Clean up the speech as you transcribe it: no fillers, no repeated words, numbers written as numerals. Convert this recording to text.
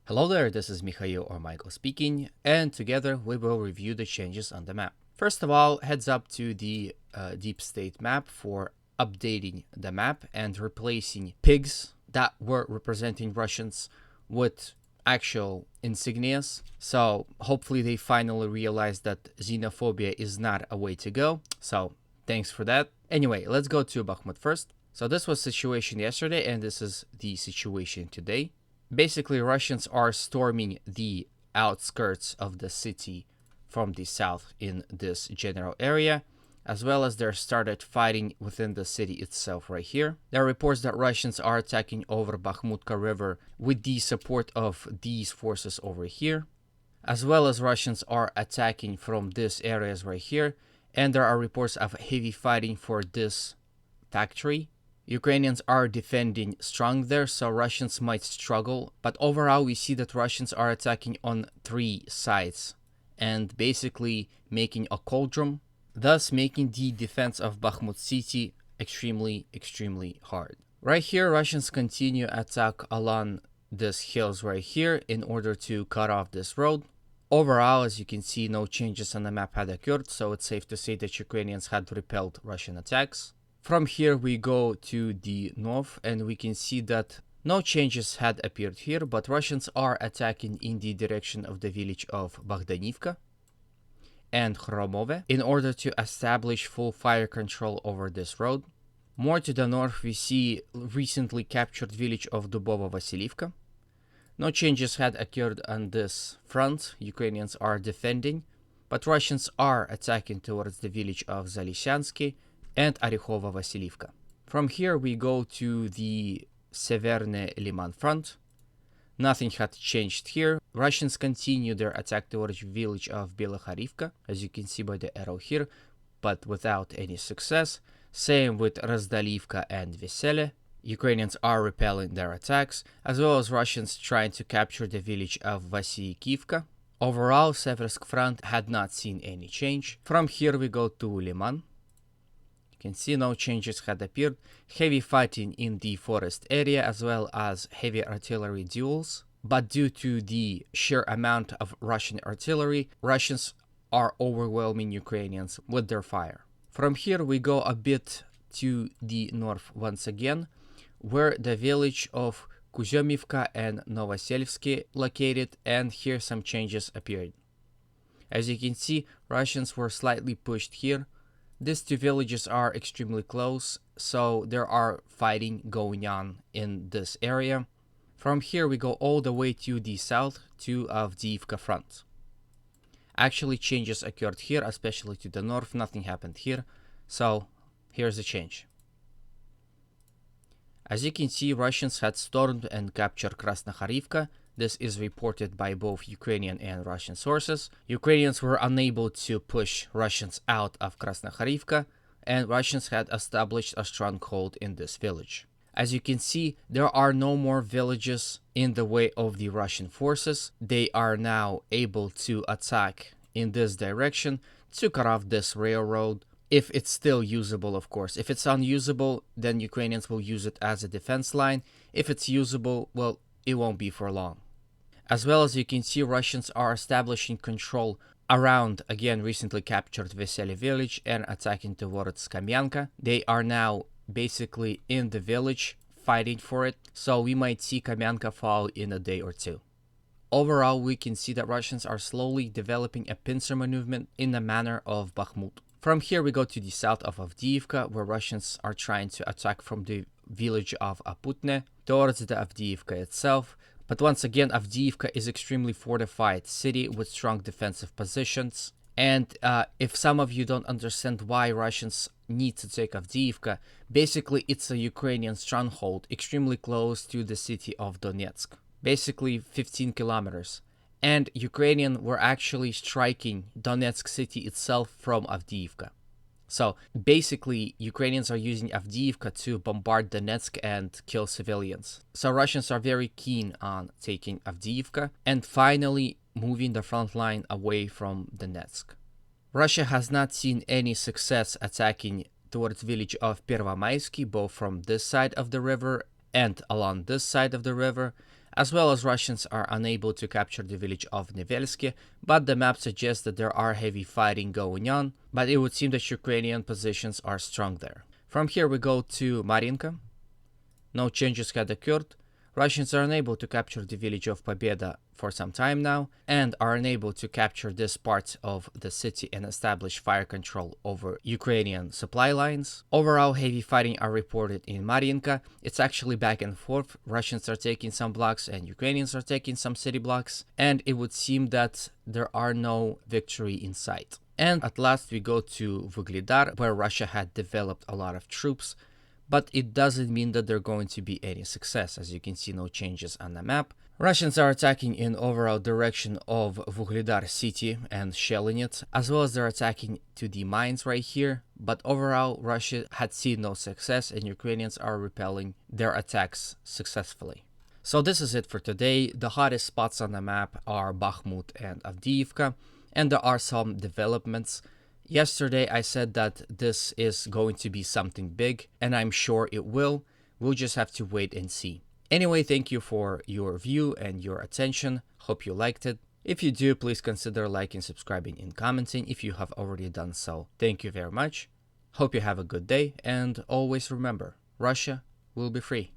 Hello there, this is Mikhail or Michael speaking, and together we will review the changes on the map. First of all, heads up to the Deep State map for updating the map and replacing pigs that were representing Russians with actual insignias. So hopefully they finally realized that xenophobia is not a way to go. So thanks for that. Anyway, let's go to Bakhmut first. So this was the situation yesterday and this is the situation today. Basically, Russians are storming the outskirts of the city from the south in this general area, as well as they started fighting within the city itself right here. There are reports that Russians are attacking over Bakhmutka River with the support of these forces over here, as well as Russians are attacking from these areas right here, and there are reports of heavy fighting for this factory. Ukrainians are defending strong there, so Russians might struggle, but overall we see that Russians are attacking on 3 sides and basically making a cauldron, thus making the defense of Bakhmut city extremely hard. Right here, Russians continue attack along these hills right here in order to cut off this road. Overall, as you can see, no changes on the map had occurred, so it's safe to say that Ukrainians had repelled Russian attacks. From here we go to the north and we can see that no changes had appeared here, but Russians are attacking in the direction of the village of Bogdanivka and Hromove in order to establish full fire control over this road. More to the north we see recently captured village of Dubovo-Vasilivka. No changes had occurred on this front. Ukrainians are defending, but Russians are attacking towards the village of Zalysyansky and Orekhova-Vasilivka. From here we go to the Severne Liman front. Nothing had changed here. Russians continue their attack towards the village of Bilohorivka, as you can see by the arrow here, but without any success. Same with Razdalivka and Vesele. Ukrainians are repelling their attacks, as well as Russians trying to capture the village of Vasiliivka. Overall, Seversk front had not seen any change. From here we go to Liman. You can see no changes had appeared. Heavy fighting in the forest area as well as heavy artillery duels. But due to the sheer amount of Russian artillery, Russians are overwhelming Ukrainians with their fire. From here we go a bit to the north once again, where the village of Kuzymivka and Novoselivsky located, and here some changes appeared. As you can see, Russians were slightly pushed here. These 2 villages are extremely close, so there are fighting going on in this area. From here we go all the way to the south to Avdivka front. Actually, changes occurred here, especially to the north. Nothing happened here, so here's the change. As you can see, Russians had stormed and captured Krasnohorivka. This is reported by both Ukrainian and Russian sources. Ukrainians were unable to push Russians out of Krasnohorivka, and Russians had established a stronghold in this village. As you can see, there are no more villages in the way of the Russian forces. They are now able to attack in this direction to cut off this railroad, if it's still usable, of course. If it's unusable, then Ukrainians will use it as a defense line. If it's usable, well, it won't be for long. As well as you can see, Russians are establishing control around, again, recently captured Vesely village and attacking towards Kamyanka. They are now basically in the village fighting for it, so we might see Kamyanka fall in a day or 2. Overall, we can see that Russians are slowly developing a pincer movement in the manner of Bakhmut. From here we go to the south of Avdivka, where Russians are trying to attack from the village of Aputne towards the Avdivka itself. But once again, Avdivka is extremely fortified city with strong defensive positions. And if some of you don't understand why Russians need to take Avdivka, basically it's a Ukrainian stronghold extremely close to the city of Donetsk. Basically 15 kilometers. And Ukrainians were actually striking Donetsk city itself from Avdivka. So basically, Ukrainians are using Avdivka to bombard Donetsk and kill civilians. So Russians are very keen on taking Avdivka and finally moving the front line away from Donetsk. Russia has not seen any success attacking towards village of Pervomaisky, both from this side of the river and along this side of the river, as well as Russians are unable to capture the village of Nevelsky, but the map suggests that there are heavy fighting going on, but it would seem that Ukrainian positions are strong there. From here we go to Marinka. No changes had occurred. Russians are unable to capture the village of Pobeda for some time now, and are unable to capture this part of the city and establish fire control over Ukrainian supply lines. Overall, heavy fighting are reported in Marinka. It's actually back and forth. Russians are taking some blocks and Ukrainians are taking some city blocks, and it would seem that there are no victory in sight. And at last we go to Vuhledar, where Russia had developed a lot of troops, but it doesn't mean that there's going to be any success. As you can see, no changes on the map. Russians are attacking in overall direction of Vuhledar city and shelling it, as well as they're attacking to the mines right here, but overall Russia had seen no success and Ukrainians are repelling their attacks successfully. So this is it for today. The hottest spots on the map are Bakhmut and Avdivka, and there are some developments. Yesterday I said that this is going to be something big, and I'm sure it will. We'll just have to wait and see. Anyway, thank you for your view and your attention. Hope you liked it. If you do, please consider liking, subscribing, and commenting if you have already done so. Thank you very much. Hope you have a good day, and always remember, Russia will be free.